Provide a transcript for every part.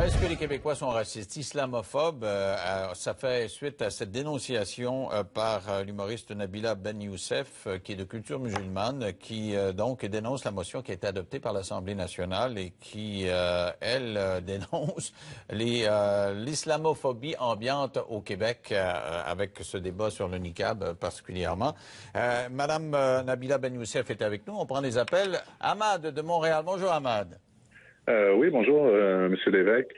Est-ce que les Québécois sont racistes, islamophobes? Ça fait suite à cette dénonciation par l'humoriste Nabila Ben Youssef, qui est de culture musulmane, qui donc dénonce la motion qui a été adoptée par l'Assemblée nationale et qui, elle, dénonce l'islamophobie ambiante au Québec, avec ce débat sur le niqab particulièrement. Madame Nabila Ben Youssef est avec nous. On prend les appels. Ahmad de Montréal. Bonjour, Ahmad. Oui, bonjour, Monsieur l'évêque.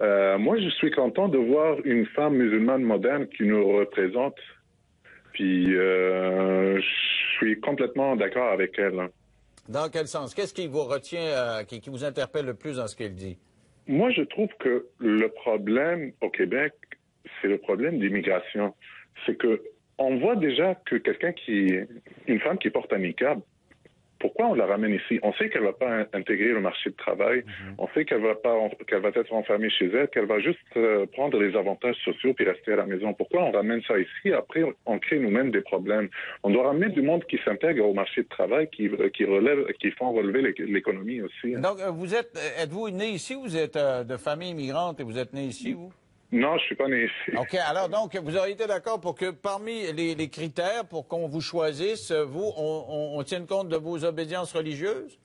Moi, je suis content de voir une femme musulmane moderne qui nous représente. Puis, je suis complètement d'accord avec elle. Dans quel sens? Qu'est-ce qui vous retient, qui vous interpelle le plus dans ce qu'elle dit? Moi, je trouve que le problème au Québec, c'est le problème d'immigration. C'est que on voit déjà que une femme qui porte un niqab, pourquoi on la ramène ici? On sait qu'elle va pas intégrer le marché de travail. On sait qu'elle va être enfermée chez elle, qu'elle va juste prendre les avantages sociaux puis rester à la maison. Pourquoi on ramène ça ici? Après, on crée nous-mêmes des problèmes. On doit ramener du monde qui s'intègre au marché de travail, qui font relever l'économie aussi. Donc, êtes-vous né ici ou vous êtes de famille immigrante et vous êtes né ici, vous? Non, je suis pas né ici. OK. Alors, donc, vous auriez été d'accord pour que parmi les critères pour qu'on vous choisisse, vous, on tienne compte de vos obédiences religieuses?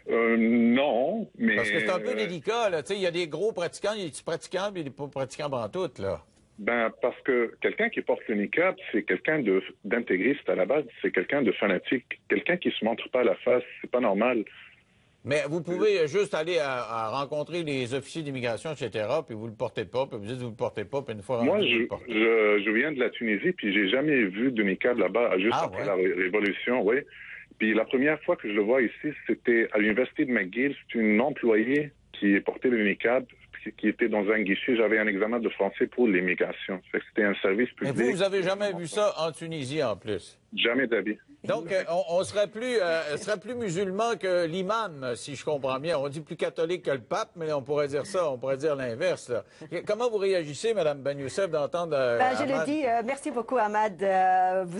Non, mais... Parce que c'est un peu délicat, là. Tu sais, il y a des gros pratiquants, il y a des petits pratiquants, puis il y a des pas pratiquants pantoute, là. Ben, parce que quelqu'un qui porte le niqab, c'est quelqu'un d'intégriste à la base, c'est quelqu'un de fanatique. Quelqu'un qui se montre pas à la face, c'est pas normal. Mais vous pouvez juste aller à rencontrer les officiers d'immigration, etc., puis vous le portez pas, puis vous dites vous le portez pas, puis une fois Moi, rendu, vous le portez. je viens de la Tunisie, puis j'ai jamais vu de niqab là-bas, juste après la Révolution, oui. Puis la première fois que je le vois ici, c'était à l'université de McGill. C'est une employée qui portait le niqab, qui était dans un guichet. J'avais un examen de français pour l'immigration. C'était un service public. Et vous avez jamais vu ça en Tunisie, en plus? Jamais d'avis. Donc, on serait plus musulman que l'imam, si je comprends bien. On dit plus catholique que le pape, mais on pourrait dire ça, on pourrait dire l'inverse. Comment vous réagissez, Mme Ben Youssef, d'entendre je le dis, merci beaucoup, Ahmad. Vous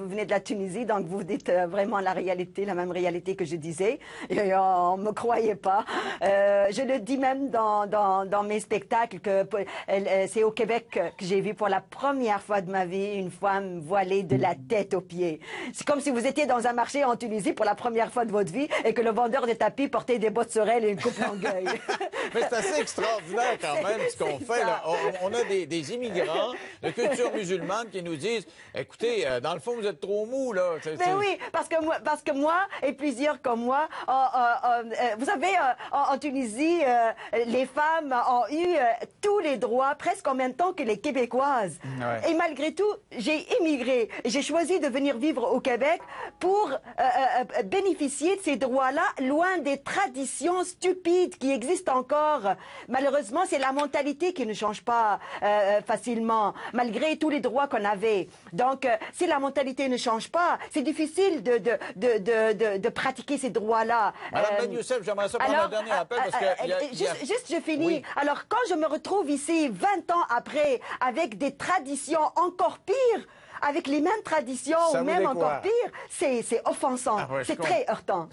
venez de la Tunisie, donc vous dites vraiment la réalité, la même réalité que je disais. Et on me croyait pas. Je le dis même dans mes spectacles que c'est au Québec que j'ai vu pour la première fois de ma vie une femme voilée de la tête aux pieds. C'est comme si vous étiez dans un marché en Tunisie pour la première fois de votre vie et que le vendeur de tapis portait des bottes sur elle et une coupe longueuil. Mais c'est assez extraordinaire quand même ce qu'on fait. Là. On a des immigrants de culture musulmane qui nous disent « Écoutez, dans le fond, vous êtes trop mou, là. » Mais oui, parce que moi et plusieurs comme moi, vous savez, en Tunisie, les femmes ont eu tous les droits presque en même temps que les Québécoises. Ouais. Et malgré tout, j'ai immigré. J'ai choisi de venir vivre au Québec pour bénéficier de ces droits-là, loin des traditions stupides qui existent encore. Malheureusement, c'est la mentalité qui ne change pas facilement, malgré tous les droits qu'on avait. Donc, si la mentalité ne change pas, c'est difficile de pratiquer ces droits-là. Madame Ben Youssef, j'aimerais ça prendre un dernier appel parce que... Juste, je finis. Oui. Alors, quand je me retrouve ici, 20 ans après, avec des traditions encore pires, avec les mêmes traditions, ou même encore pire, c'est offensant. C'est très heurtant.